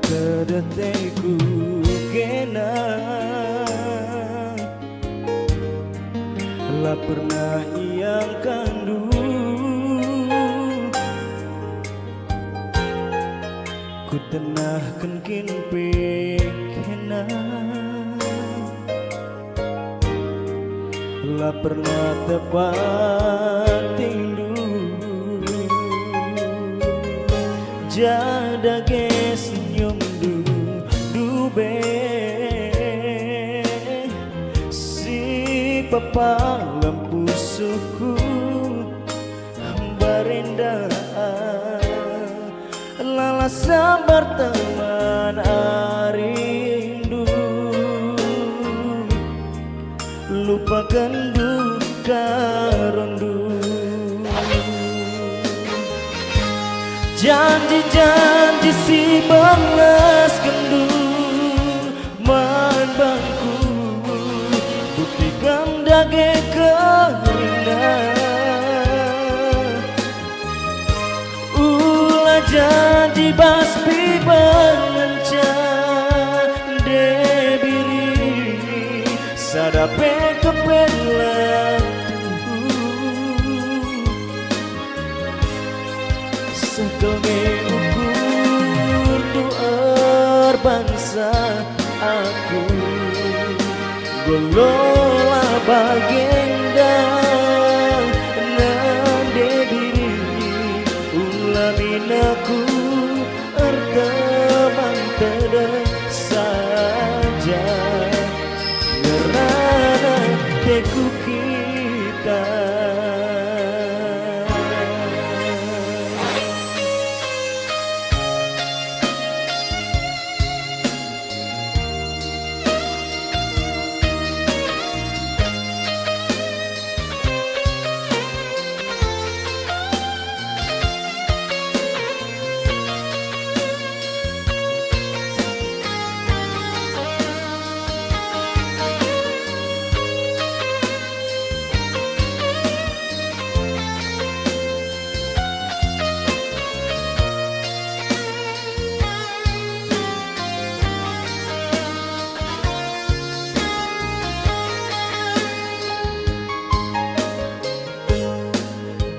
kedeteku kena lah pernah yang kandu ku tenahkan kin pekena lah pernah tepat tindu jada ge senyum dube si papa lampu suku barinda lala sabar teman arindu lupakan duka rondu janji-janji si balas kendu man bangku buktikan dage keringan ulah janji baspi benencan debiri sadape kepelan sekelme ukur duar bangsa aku golola bagenda nande diri ulaminaku erteman tada saja ngerana teku kita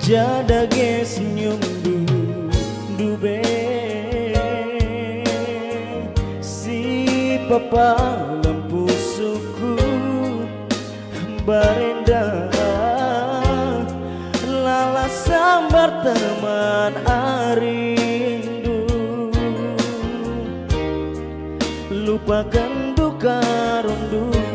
jada ge senyum dube si papa lampu suku barenda lala sambar teman arindu lupakan duka rondu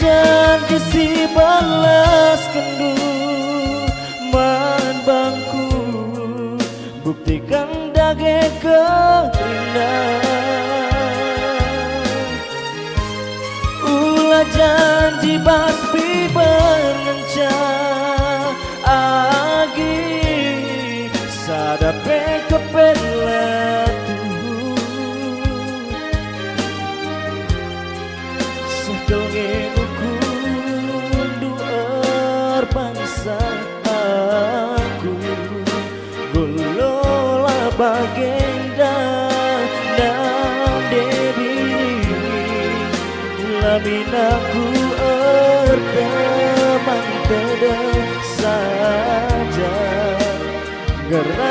janji si balas kendu man bangku buktikan dage keringan ulah janji baspi benencan agi sadape kepelatu sekelge bangsa aku golola bagenda dan debi laminaku erteman tada saja gerah